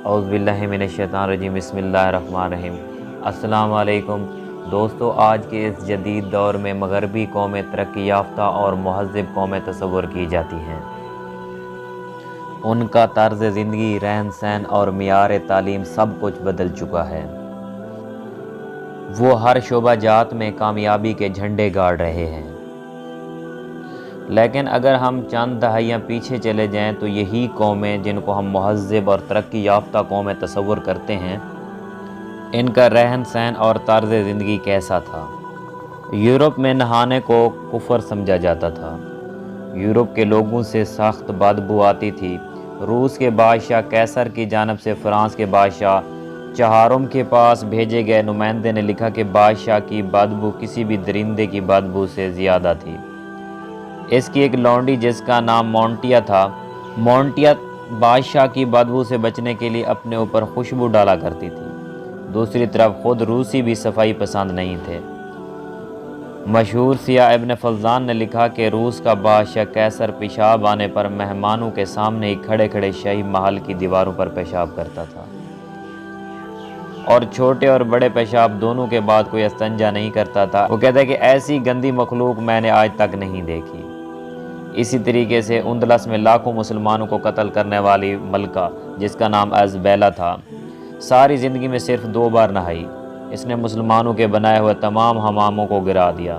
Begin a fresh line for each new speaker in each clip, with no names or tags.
اعوذ باللہ من الشیطان الرجیم، بسم اللہ الرحمن الرحیم۔ السلام علیکم دوستو، آج کے اس جدید دور میں مغربی قومیں ترقی یافتہ اور مہذب قومیں تصور کی جاتی ہیں۔ ان کا طرز زندگی، رہن سہن اور معیار تعلیم سب کچھ بدل چکا ہے۔ وہ ہر شعبہ جات میں کامیابی کے جھنڈے گاڑ رہے ہیں، لیکن اگر ہم چند دہائیاں پیچھے چلے جائیں تو یہی قومیں جن کو ہم مہذب اور ترقی یافتہ قومیں تصور کرتے ہیں، ان کا رہن سہن اور طرز زندگی کیسا تھا؟ یورپ میں نہانے کو کفر سمجھا جاتا تھا۔ یورپ کے لوگوں سے سخت بدبو آتی تھی۔ روس کے بادشاہ قیصر کی جانب سے فرانس کے بادشاہ چہارم کے پاس بھیجے گئے نمائندے نے لکھا کہ بادشاہ کی بدبو کسی بھی درندے کی بدبو سے زیادہ تھی۔ اس کی ایک لونڈی جس کا نام مونٹیا تھا، مونٹیا بادشاہ کی بدبو سے بچنے کے لیے اپنے اوپر خوشبو ڈالا کرتی تھی۔ دوسری طرف خود روسی بھی صفائی پسند نہیں تھے۔ مشہور سیاح ابن فلزان نے لکھا کہ روس کا بادشاہ قیصر پیشاب آنے پر مہمانوں کے سامنے ہی کھڑے کھڑے شاہی محل کی دیواروں پر پیشاب کرتا تھا، اور چھوٹے اور بڑے پیشاب دونوں کے بعد کوئی استنجا نہیں کرتا تھا۔ وہ کہتا ہے کہ ایسی گندی مخلوق میں نے آج تک نہیں دیکھی۔ اسی طریقے سے اندلس میں لاکھوں مسلمانوں کو قتل کرنے والی ملکہ جس کا نام ازبیلا تھا، ساری زندگی میں صرف 2 بار نہائی۔ اس نے مسلمانوں کے بنائے ہوئے تمام حماموں کو گرا دیا۔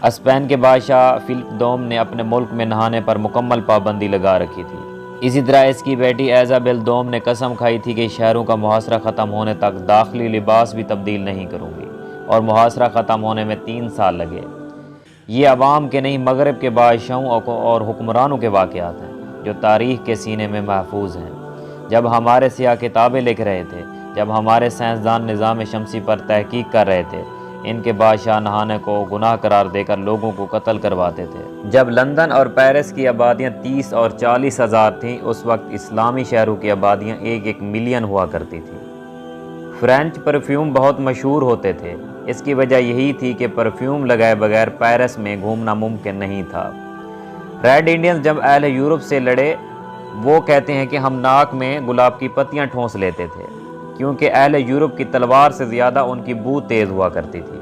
اسپین کے بادشاہ فلپ دوم نے اپنے ملک میں نہانے پر مکمل پابندی لگا رکھی تھی۔ اسی طرح اس کی بیٹی ایزابل دوم نے قسم کھائی تھی کہ شہروں کا محاصرہ ختم ہونے تک داخلی لباس بھی تبدیل نہیں کروں گی، اور محاصرہ ختم ہونے میں 3 سال لگے۔ یہ عوام کے نہیں، مغرب کے بادشاہوں اور حکمرانوں کے واقعات ہیں جو تاریخ کے سینے میں محفوظ ہیں۔ جب ہمارے سیاح کتابیں لکھ رہے تھے، جب ہمارے سائنسدان نظام شمسی پر تحقیق کر رہے تھے، ان کے بادشاہ نہانے کو گناہ قرار دے کر لوگوں کو قتل کرواتے تھے۔ جب لندن اور پیرس کی آبادیاں 30 اور 40 ہزار تھیں، اس وقت اسلامی شہروں کی آبادیاں 1 ملین ہوا کرتی تھیں۔ فرینچ پرفیوم بہت مشہور ہوتے تھے۔ اس کی وجہ یہی تھی کہ پرفیوم لگائے بغیر پیرس میں گھومنا ممکن نہیں تھا۔ ریڈ انڈینز جب اہل یورپ سے لڑے، وہ کہتے ہیں کہ ہم ناک میں گلاب کی پتیاں ٹھونس لیتے تھے، کیونکہ اہل یورپ کی تلوار سے زیادہ ان کی بو تیز ہوا کرتی تھی۔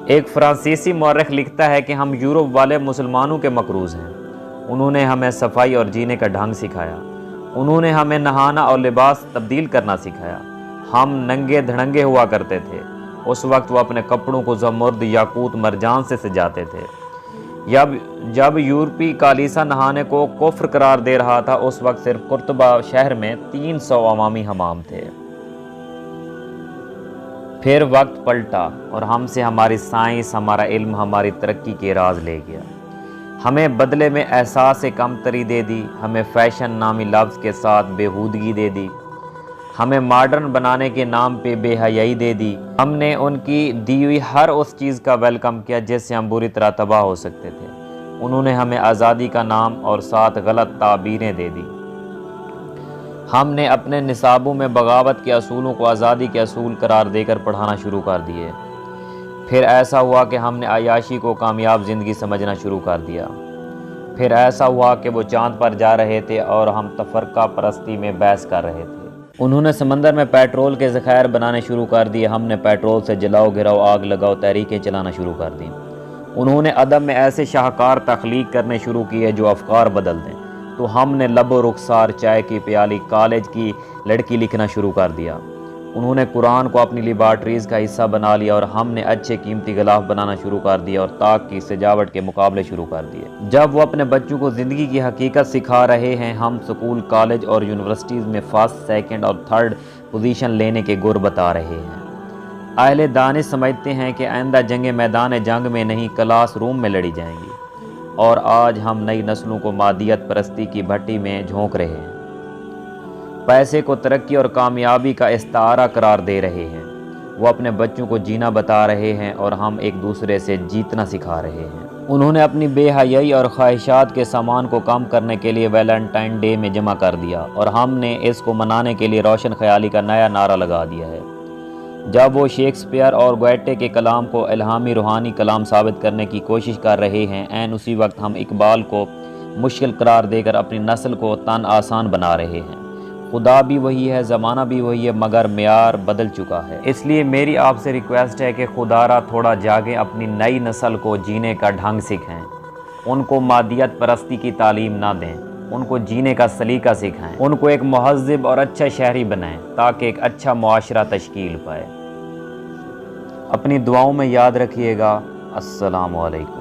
ایک فرانسیسی مورخ لکھتا ہے کہ ہم یورپ والے مسلمانوں کے مقروض ہیں۔ انہوں نے ہمیں صفائی اور جینے کا ڈھنگ سکھایا۔ انہوں نے ہمیں نہانا اور لباس تبدیل کرنا سکھایا۔ ہم ننگے دھڑنگے ہوا کرتے تھے۔ اس وقت وہ اپنے کپڑوں کو زمرد، یاقوت، مرجان سے سجاتے تھے۔ جب یورپی کالیسا نہانے کو کفر قرار دے رہا تھا، اس وقت صرف قرطبہ شہر میں 300 عوامی حمام تھے۔ پھر وقت پلٹا اور ہم سے ہماری سائنس، ہمارا علم، ہماری ترقی کے راز لے گیا۔ ہمیں بدلے میں احساس کمتری دے دی، ہمیں فیشن نامی لفظ کے ساتھ بےہودگی دے دی، ہمیں ماڈرن بنانے کے نام پہ بے حیائی دے دی۔ ہم نے ان کی دی ہوئی ہر اس چیز کا ویلکم کیا جس سے ہم بری طرح تباہ ہو سکتے تھے۔ انہوں نے ہمیں آزادی کا نام اور ساتھ غلط تعبیریں دے دی۔ ہم نے اپنے نصابوں میں بغاوت کے اصولوں کو آزادی کے اصول قرار دے کر پڑھانا شروع کر دیے۔ پھر ایسا ہوا کہ ہم نے عیاشی کو کامیاب زندگی سمجھنا شروع کر دیا۔ پھر ایسا ہوا کہ وہ چاند پر جا رہے تھے اور ہم تفرقہ پرستی میں بحث کر رہے تھے۔ انہوں نے سمندر میں پیٹرول کے ذخائر بنانے شروع کر دیے، ہم نے پیٹرول سے جلاؤ گراؤ آگ لگاؤ تحریکیں چلانا شروع کر دیں۔ انہوں نے ادب میں ایسے شاہکار تخلیق کرنے شروع کیے جو افکار بدل دیں، تو ہم نے لب و رخسار، چائے کی پیالی، کالج کی لڑکی لکھنا شروع کر دیا۔ انہوں نے قرآن کو اپنی لیبارٹریز کا حصہ بنا لیا اور ہم نے اچھے قیمتی غلاف بنانا شروع کر دیا اور طاق کی سجاوٹ کے مقابلے شروع کر دیے۔ جب وہ اپنے بچوں کو زندگی کی حقیقت سکھا رہے ہیں، ہم سکول، کالج اور یونیورسٹیز میں 1st، 2nd اور 3rd پوزیشن لینے کے گر بتا رہے ہیں۔ اہل دانش سمجھتے ہیں کہ آئندہ جنگیں میدان جنگ میں نہیں، کلاس روم میں لڑی جائیں گی، اور آج ہم نئی نسلوں کو مادیت پرستی کی بھٹی میں جھونک رہے ہیں، پیسے کو ترقی اور کامیابی کا استعارہ قرار دے رہے ہیں۔ وہ اپنے بچوں کو جینا بتا رہے ہیں اور ہم ایک دوسرے سے جیتنا سکھا رہے ہیں۔ انہوں نے اپنی بے حیائی اور خواہشات کے سامان کو کم کرنے کے لیے ویلنٹائن ڈے میں جمع کر دیا، اور ہم نے اس کو منانے کے لیے روشن خیالی کا نیا نعرہ لگا دیا ہے۔ جب وہ شیکسپیئر اور گویٹے کے کلام کو الہامی روحانی کلام ثابت کرنے کی کوشش کر رہے ہیں، عین اسی وقت ہم اقبال کو مشکل قرار دے کر اپنی نسل کو تن آسان بنا رہے ہیں۔ خدا بھی وہی ہے، زمانہ بھی وہی ہے، مگر معیار بدل چکا ہے۔ اس لیے میری آپ سے ریکویسٹ ہے کہ خدا را تھوڑا جاگیں، اپنی نئی نسل کو جینے کا ڈھنگ سکھائیں، ان کو مادیت پرستی کی تعلیم نہ دیں، ان کو جینے کا سلیقہ سکھائیں، ان کو ایک مہذب اور اچھا شہری بنائیں تاکہ ایک اچھا معاشرہ تشکیل پائے۔ اپنی دعاؤں میں یاد رکھیے گا۔ السلام علیکم۔